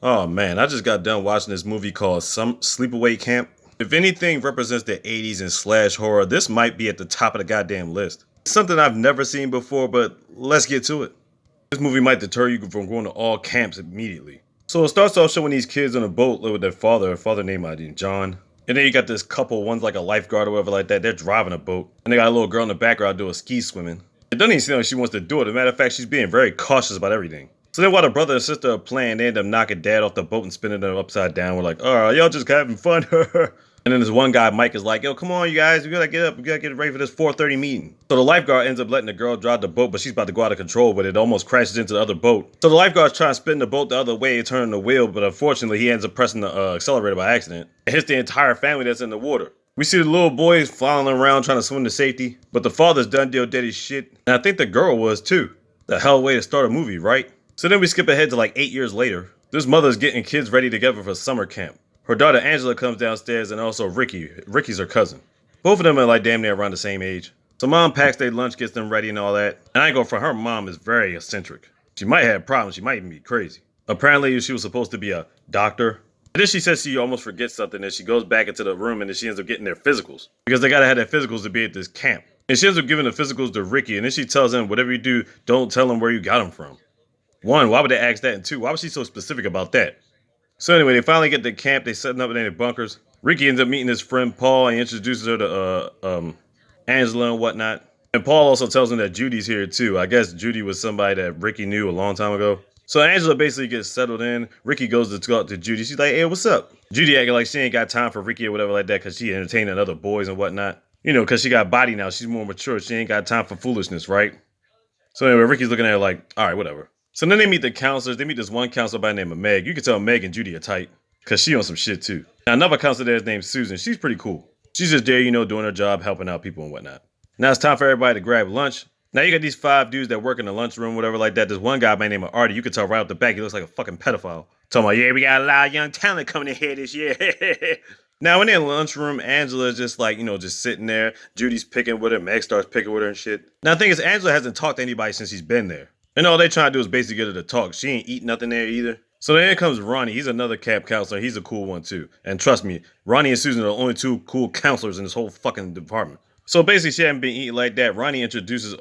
Oh man, I just got done watching this movie called Some Sleepaway Camp. If anything represents the 80s and slash horror, this might be at the top of the goddamn list. It's something I've never seen before, but let's get to it. This movie might deter you from going to all camps immediately. So it starts off showing these kids on a boat with their father named I think John. And then you got this couple, one's like a lifeguard or whatever like that, they're driving a boat. And they got a little girl in the background doing ski swimming. It doesn't even seem like she wants to do it. As a matter of fact, she's being very cautious about everything. So then while the brother and sister are playing, they end up knocking dad off the boat and spinning them upside down. We're like, oh, y'all just having fun. And then this one guy, Mike, is like, yo, come on, you guys, we gotta get up. We gotta get ready for this 4:30 meeting. So the lifeguard ends up letting the girl drive the boat, but she's about to go out of control, but it almost crashes into the other boat. So the lifeguard's trying to spin the boat the other way, turning the wheel, but unfortunately, he ends up pressing the accelerator by accident. It hits the entire family that's in the water. We see the little boys following around trying to swim to safety, but the father's done deal dead as shit. And I think the girl was too. The hell way to start a movie, right? So then we skip ahead to like 8 years later. This mother's getting kids ready together for summer camp. Her daughter Angela comes downstairs and also Ricki. Ricki's her cousin. Both of them are like damn near around the same age. So mom packs their lunch, gets them ready and all that. And I ain't go for her mom is very eccentric. She might have problems, she might even be crazy. Apparently she was supposed to be a doctor. And then she says she almost forgets something and she goes back into the room and then she ends up getting their physicals. Because they gotta have their physicals to be at this camp. And she ends up giving the physicals to Ricki and then she tells him, whatever you do, don't tell them where you got them from. One, why would they ask that? And two, why was she so specific about that? So anyway, they finally get to camp. They setting up in their bunkers. Ricki ends up meeting his friend Paul and he introduces her to Angela and whatnot. And Paul also tells him that Judy's here too. I guess Judy was somebody that Ricki knew a long time ago. So Angela basically gets settled in. Ricki goes to talk to Judy. She's like, hey, what's up? Judy acting like she ain't got time for Ricki or whatever like that because she entertaining other boys and whatnot. You know, because she got body now. She's more mature. She ain't got time for foolishness, right? So anyway, Ricki's looking at her like, all right, whatever. So then they meet the counselors. They meet this one counselor by the name of Meg. You can tell Meg and Judy are tight because she on some shit too. Now another counselor there is named Susan. She's pretty cool. She's just there, you know, doing her job, helping out people and whatnot. Now it's time for everybody to grab lunch. Now you got these 5 dudes that work in the lunchroom, whatever like that. There's one guy by the name of Artie. You can tell right off the back, he looks like a fucking pedophile. Talking about, yeah, we got a lot of young talent coming in here this year. Now when they're in the lunchroom, Angela's just like, you know, just sitting there. Judy's picking with her. Meg starts picking with her and shit. Now the thing is, Angela hasn't talked to anybody since she's been there. And all they trying to do is basically get her to talk. She ain't eating nothing there either. So then comes Ronnie. He's another camp counselor. He's a cool one too. And trust me, Ronnie and Susan are the only 2 cool counselors in this whole fucking department. So basically she hadn't been eating like that. Ronnie introduces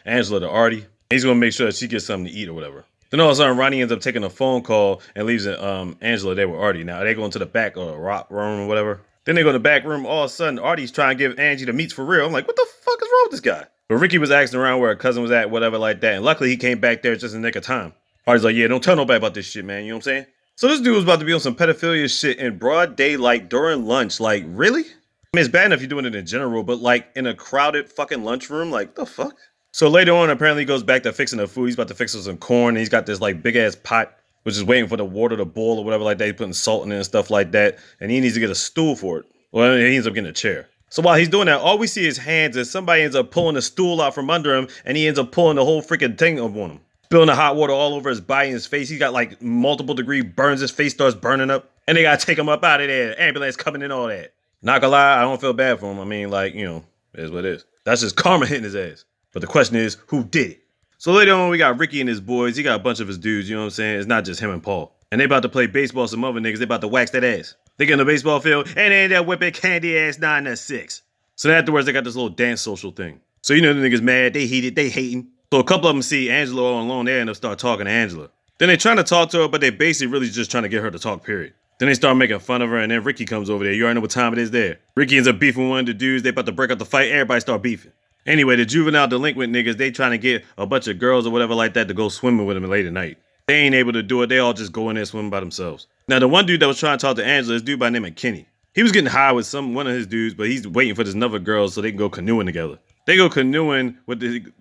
Angela to Artie. He's gonna make sure that she gets something to eat or whatever. Then all of a sudden Ronnie ends up taking a phone call and leaves Angela there with Artie. Now they go into the back rock room or whatever. Then they go to the back room. All of a sudden Artie's trying to give Angie the meats for real. I'm like, what the fuck is wrong with this guy? But Ricki was asking around where her cousin was at, whatever like that. And luckily he came back there just in the nick of time. Artie's like, yeah, don't tell nobody about this shit, man. You know what I'm saying? So this dude was about to be on some pedophilia shit in broad daylight during lunch. Like, really? I mean, it's bad enough you're doing it in general, but like in a crowded fucking lunchroom, like the fuck? So later on, apparently he goes back to fixing the food. He's about to fix some corn. And he's got this like big ass pot, which is waiting for the water to boil or whatever like that. He's putting salt in it and stuff like that. And he needs to get a stool for it. Well, he ends up getting a chair. So while he's doing that, all we see is hands and somebody ends up pulling a stool out from under him and he ends up pulling the whole freaking thing up on him. Spilling the hot water all over his body and his face. He's got like multiple degree burns. His face starts burning up. And they gotta take him up out of there. Ambulance coming in, all that. Not gonna lie, I don't feel bad for him. I mean, like, you know, it is what it is. That's just karma hitting his ass. But the question is, who did it? So later on, we got Ricki and his boys. He got a bunch of his dudes, you know what I'm saying? It's not just him and Paul. And they about to play baseball with some other niggas. They about to wax that ass. They get in the baseball field, and they end up whipping candy ass 9-6. So then afterwards, they got this little dance social thing. So you know the niggas mad, they heated, they hating. So a couple of them see Angela all alone there and they'll start talking to Angela. Then they trying to talk to her, but they basically really just trying to get her to talk, period. Then they start making fun of her, and then Ricki comes over there. You already know what time it is there. Ricki ends up beefing with one of the dudes. They about to break up the fight. Everybody start beefing. Anyway, the juvenile delinquent niggas, they trying to get a bunch of girls or whatever like that to go swimming with them late at night. They ain't able to do it. They all just go in there swimming by themselves. Now, the one dude that was trying to talk to Angela is a dude by the name of Kenny. He was getting high with one of his dudes, but he's waiting for this another girl so they can go canoeing together. They go canoeing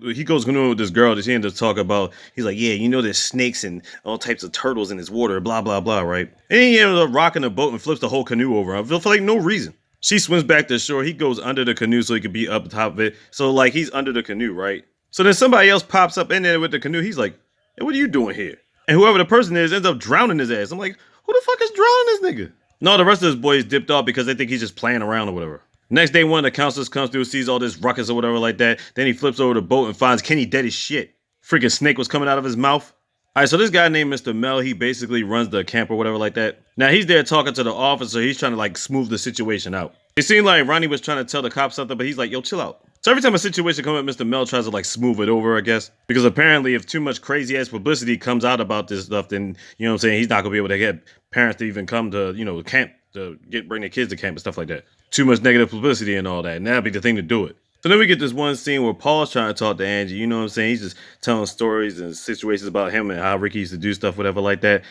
he goes canoeing with this girl that she ends up talking about. He's like, yeah, you know there's snakes and all types of turtles in this water, blah, blah, blah, right? And he ends up rocking the boat and flips the whole canoe over for like no reason. She swims back to shore. He goes under the canoe so he could be up top of it. So like he's under the canoe, right? So then somebody else pops up in there with the canoe. He's like, hey, what are you doing here? And whoever the person is ends up drowning his ass. I'm like, who the fuck is drowning this nigga? No, the rest of his boys dipped off because they think he's just playing around or whatever. Next day, one of the counselors comes through, sees all this ruckus or whatever like that. Then he flips over the boat and finds Kenny dead as shit. Freaking snake was coming out of his mouth. All right, so this guy named Mr. Mel, he basically runs the camp or whatever like that. Now he's there talking to the officer. He's trying to like smooth the situation out. It seemed like Ronnie was trying to tell the cops something, but he's like, yo, chill out. So every time a situation comes up, Mr. Mel tries to like smooth it over, I guess. Because apparently if too much crazy ass publicity comes out about this stuff, then, you know what I'm saying, he's not gonna be able to get parents to even come to, you know, camp, to bring their kids to camp and stuff like that. Too much negative publicity and all that, and that'd be the thing to do it. So then we get this one scene where Paul's trying to talk to Angie, you know what I'm saying? He's just telling stories and situations about him and how Ricki used to do stuff, whatever like that.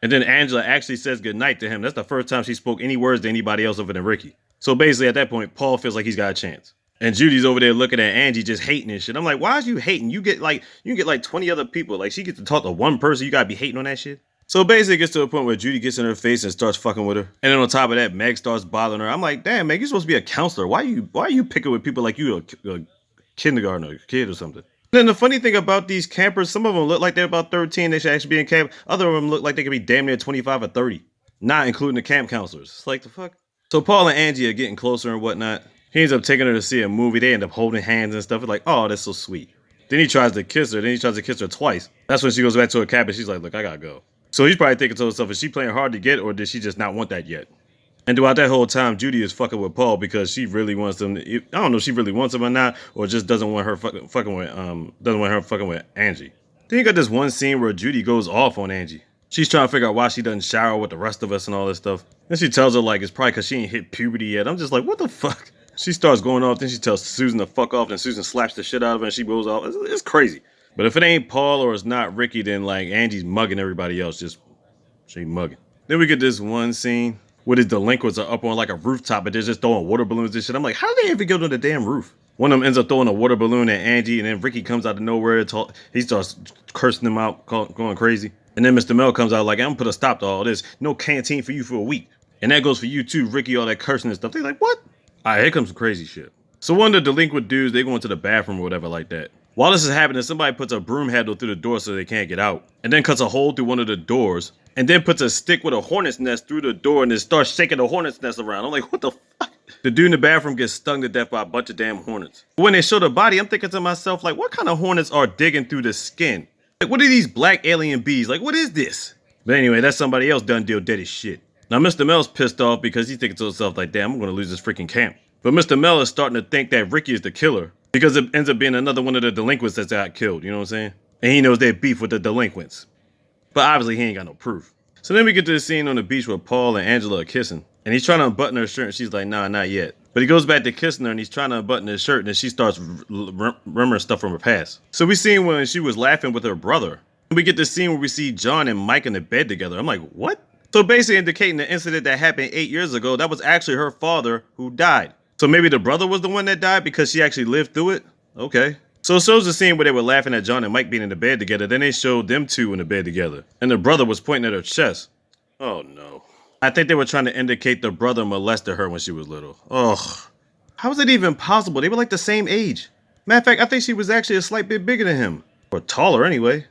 And then Angela actually says goodnight to him. That's the first time she spoke any words to anybody else other than Ricki. So basically at that point, Paul feels like he's got a chance. And Judy's over there looking at Angie just hating and shit. I'm like, why is you hating? You can get like 20 other people. Like she gets to talk to one person, you gotta be hating on that shit. So basically it gets to a point where Judy gets in her face and starts fucking with her. And then on top of that, Meg starts bothering her. I'm like, damn, Meg, you're supposed to be a counselor. Why are you picking with people like you a kindergartner, a kid or something? Then the funny thing about these campers, some of them look like they're about 13. They should actually be in camp. Other of them look like they could be damn near 25 or 30. Not including the camp counselors. It's like the fuck? So Paul and Angie are getting closer and whatnot. He ends up taking her to see a movie. They end up holding hands and stuff. It's like, oh, that's so sweet. Then he tries to kiss her. Then he tries to kiss her twice. That's when she goes back to her cabin. She's like, look, I gotta go. So he's probably thinking to himself, is she playing hard to get or did she just not want that yet? And throughout that whole time, Judy is fucking with Paul because she really wants him. I don't know if she really wants him or not, or just doesn't want her fucking with Angie. Then you got this one scene where Judy goes off on Angie. She's trying to figure out why she doesn't shower with the rest of us and all this stuff. Then she tells her like it's probably because she ain't hit puberty yet. I'm just like, what the fuck? She starts going off, then she tells Susan to fuck off, and Susan slaps the shit out of her and she goes off. It's crazy. But if it ain't Paul or it's not Ricki, then like Angie's mugging everybody else. She mugging. Then we get this one scene where the delinquents are up on like a rooftop, but they're just throwing water balloons and shit. I'm like, how did they ever get on the damn roof? One of them ends up throwing a water balloon at Angie, and then Ricki comes out of nowhere. He starts cursing them out, going crazy. And then Mr. Mel comes out like, I'm gonna put a stop to all this. No canteen for you for a week. And that goes for you too, Ricki, all that cursing and stuff. They're like, what? All right, here comes some crazy shit. So one of the delinquent dudes, they go into the bathroom or whatever like that. While this is happening, somebody puts a broom handle through the door so they can't get out. And then cuts a hole through one of the doors. And then puts a stick with a hornet's nest through the door and then starts shaking the hornet's nest around. I'm like, what the fuck? The dude in the bathroom gets stung to death by a bunch of damn hornets. When they show the body, I'm thinking to myself, like, what kind of hornets are digging through the skin? Like, what are these black alien bees? Like, what is this? But anyway, that's somebody else done deal dead as shit. Now, Mr. Mel's pissed off because he's thinking to himself, like, damn, I'm going to lose this freaking camp. But Mr. Mel is starting to think that Ricki is the killer because it ends up being another one of the delinquents that's got killed, you know what I'm saying? And he knows they're beef with the delinquents. But obviously, he ain't got no proof. So then we get to the scene on the beach where Paul and Angela are kissing. And he's trying to unbutton her shirt and she's like, nah, not yet. But he goes back to kissing her and he's trying to unbutton his shirt and then she starts remembering stuff from her past. So we seen when she was laughing with her brother. We get this scene where we see John and Mike in the bed together. I'm like, what? So basically indicating the incident that happened 8 years ago, that was actually her father who died. So maybe the brother was the one that died because she actually lived through it? Okay. So it shows the scene where they were laughing at John and Mike being in the bed together. Then they showed them two in the bed together. And the brother was pointing at her chest. Oh no. I think they were trying to indicate the brother molested her when she was little. Ugh. How is it even possible? They were like the same age. Matter of fact, I think she was actually a slight bit bigger than him. Or taller anyway.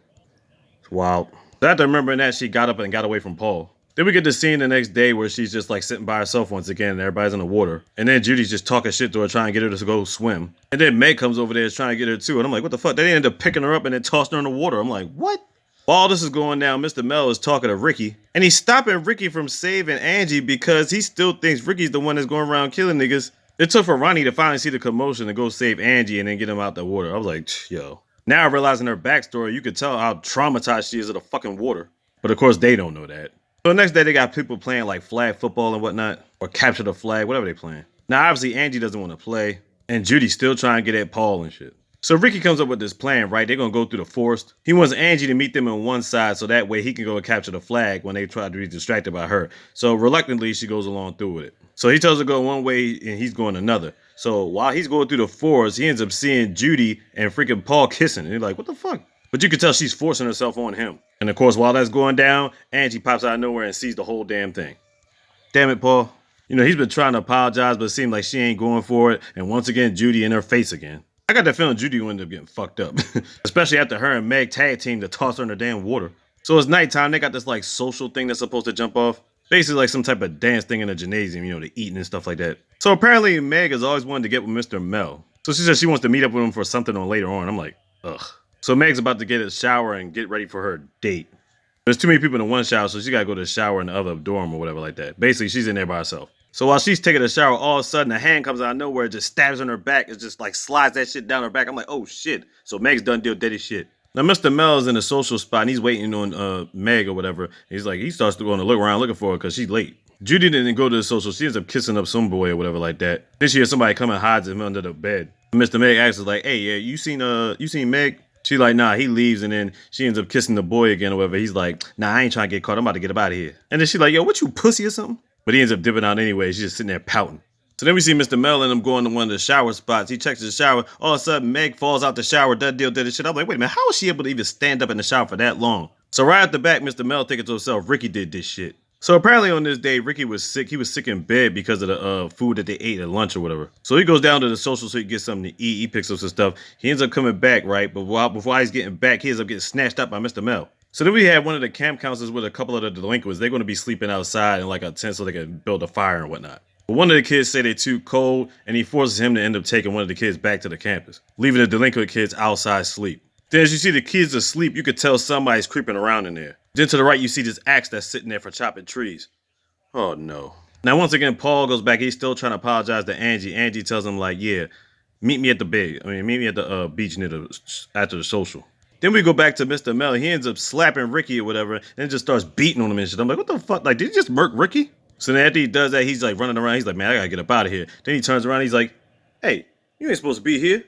It's wild. So after remembering that, she got up and got away from Paul. Then we get the scene the next day where she's just like sitting by herself once again and everybody's in the water. And then Judy's just talking shit to her trying to get her to go swim. And then Meg comes over there trying to get her too. And I'm like, what the fuck? They end up picking her up and then tossing her in the water. I'm like, what? While this is going down, Mr. Mel is talking to Ricki. And he's stopping Ricki from saving Angie because he still thinks Ricki's the one that's going around killing niggas. It took for Ronnie to finally see the commotion and go save Angie and then get him out the water. I was like, yo. Now realizing her backstory, you could tell how traumatized she is of the fucking water. But of course, they don't know that. So the next day, they got people playing like flag football and whatnot. Or capture the flag, whatever they playing. Now, obviously, Angie doesn't want to play. And Judy's still trying to get at Paul and shit. So Ricki comes up with this plan, right? They're going to go through the forest. He wants Angie to meet them on one side so that way he can go and capture the flag when they try to be distracted by her. So reluctantly, she goes along through with it. So he tells her to go one way and he's going another. So while he's going through the forest, he ends up seeing Judy and freaking Paul kissing. And he's like, what the fuck? But you can tell she's forcing herself on him. And of course, while that's going down, Angie pops out of nowhere and sees the whole damn thing. Damn it, Paul. You know, he's been trying to apologize, but it seems like she ain't going for it. And once again, Judy in her face again. I got that feeling Judy will end up getting fucked up. Especially after her and Meg tag team to toss her in the damn water. So it's nighttime. They got this like social thing that's supposed to jump off. Basically like some type of dance thing in a gymnasium, you know, to eating and stuff like that. So apparently Meg has always wanted to get with Mr. Mel. So she says she wants to meet up with him for something on later on. I'm like, ugh. So Meg's about to get a shower and get ready for her date. There's too many people in one shower, so she gotta go to the shower in the other dorm or whatever like that. Basically, she's in there by herself. So while she's taking a shower, all of a sudden a hand comes out of nowhere, just stabs on her back. It just like slides that shit down her back. I'm like, oh shit. So Meg's done deal dead as shit. Now Mr. Mel's in the social spot and he's waiting on Meg or whatever. He starts going to look around looking for her because she's late. Judy didn't go to the social. She ends up kissing up some boy or whatever like that. Then she hears somebody come and hides him under the bed. Mr. Meg asks her like, hey, yeah, you seen Meg? She like, nah, he leaves, and then she ends up kissing the boy again or whatever. He's like, nah, I ain't trying to get caught. I'm about to get up out of here. And then she like, yo, what you pussy or something? But he ends up dipping out anyway. She's just sitting there pouting. So then we see Mr. Mel and him going to one of the shower spots. He checks the shower. All of a sudden, Meg falls out the shower, did this shit. I'm like, wait a minute, how was she able to even stand up in the shower for that long? So right at the back, Mr. Mel thinking to himself, Ricki did this shit. So apparently on this day, Ricki was sick. He was sick in bed because of the food that they ate at lunch or whatever. So he goes down to the social so he gets something to eat. He picks up some stuff. He ends up coming back, right? But before he's getting back, he ends up getting snatched up by Mr. Mel. So then we have one of the camp counselors with a couple of the delinquents. They're going to be sleeping outside in like a tent so they can build a fire and whatnot. But one of the kids say they're too cold, and he forces him to end up taking one of the kids back to the campus, leaving the delinquent kids outside sleep. Then as you see the kids asleep, you could tell somebody's creeping around in there. Then to the right, you see this axe that's sitting there for chopping trees. Oh no. Now once again, Paul goes back. He's still trying to apologize to Angie. Angie tells him like, yeah, meet me at the beach after the social. Then we go back to Mr. Mel. He ends up slapping Ricki or whatever, and just starts beating on him and shit. I'm like, what the fuck? Like, did he just murk Ricki? So then after he does that, he's like running around. He's like, man, I gotta get up out of here. Then he turns around. He's like, hey, you ain't supposed to be here.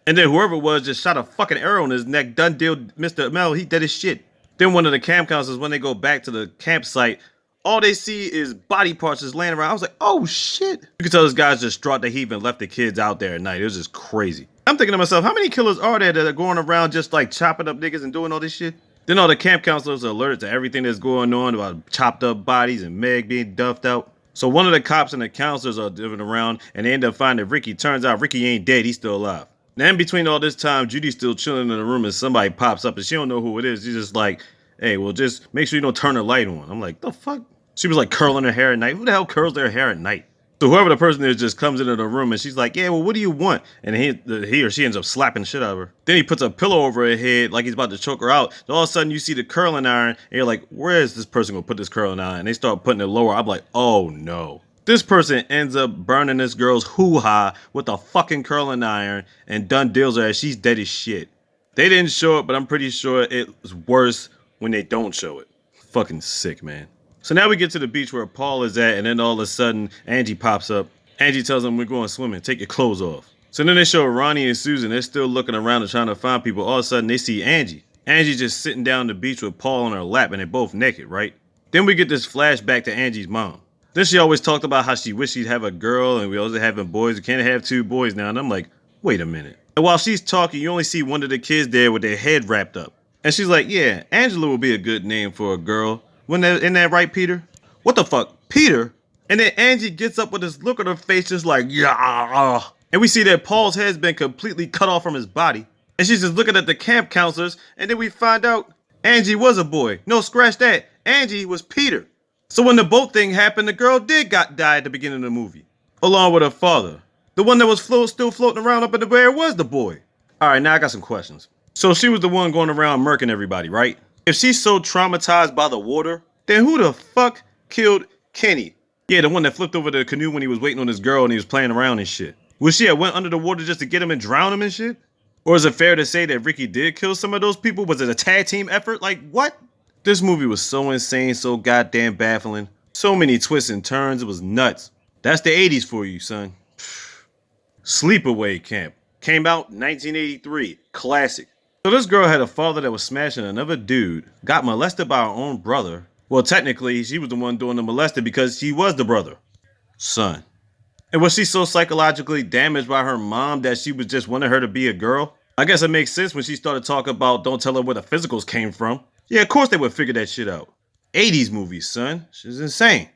And then whoever it was just shot a fucking arrow in his neck. Done deal, Mr. Mel. He dead as shit. Then one of the camp counselors, when they go back to the campsite, all they see is body parts just laying around. I was like, oh shit. You can tell this guy's distraught that he even left the kids out there at night. It was just crazy. I'm thinking to myself, how many killers are there that are going around just like chopping up niggas and doing all this shit? Then all the camp counselors are alerted to everything that's going on about chopped up bodies and Meg being duffed out. So one of the cops and the counselors are driving around and they end up finding Ricki. Turns out Ricki ain't dead. He's still alive. Now in between all this time, Judy's still chilling in the room and somebody pops up and she don't know who it is. She's just like, hey, well, just make sure you don't turn the light on. I'm like, the fuck? She was like curling her hair at night. Who the hell curls their hair at night? So whoever the person is just comes into the room and she's like, yeah, well, what do you want? And he or she ends up slapping the shit out of her. Then he puts a pillow over her head like he's about to choke her out. So all of a sudden you see the curling iron and you're like, where is this person going to put this curling iron? And they start putting it lower. I'm like, oh no. This person ends up burning this girl's hoo-ha with a fucking curling iron and done deals her as she's dead as shit. They didn't show it, but I'm pretty sure it's worse when they don't show it. Fucking sick, man. So now we get to the beach where Paul is at, and then all of a sudden, Angie pops up. Angie tells him, we're going swimming. Take your clothes off. So then they show Ronnie and Susan. They're still looking around and trying to find people. All of a sudden, they see Angie. Angie's just sitting down on the beach with Paul on her lap, and they're both naked, right? Then we get this flashback to Angie's mom. Then she always talked about how she wished she'd have a girl, and we always having boys. We can't have two boys now. And I'm like, wait a minute. And while she's talking, you only see one of the kids there with their head wrapped up. And she's like, yeah, Angela would be a good name for a girl. Isn't that right, Peter? What the fuck? Peter? And then Angie gets up with this look on her face just like, yeah. And we see that Paul's head's been completely cut off from his body. And she's just looking at the camp counselors. And then we find out Angie was a boy. No, scratch that. Angie was Peter. So when the boat thing happened, the girl die at the beginning of the movie. Along with her father. The one that was still floating around up in the air was the boy. All right, now I got some questions. So she was the one going around murking everybody, right? If she's so traumatized by the water, then who the fuck killed Kenny? Yeah, the one that flipped over the canoe when he was waiting on his girl and he was playing around and shit. Was she went under the water just to get him and drown him and shit? Or is it fair to say that Ricki did kill some of those people? Was it a tag team effort? Like, what? This movie was so insane, so goddamn baffling. So many twists and turns, it was nuts. That's the 80s for you, son. Sleepaway Camp. Came out 1983. Classic. So this girl had a father that was smashing another dude, got molested by her own brother. Well, technically, she was the one doing the molesting because she was the brother. Son. And was she so psychologically damaged by her mom that she was just wanting her to be a girl? I guess it makes sense when she started talking about don't tell her where the physicals came from. Yeah, of course they would figure that shit out. 80s movies, son. She's insane.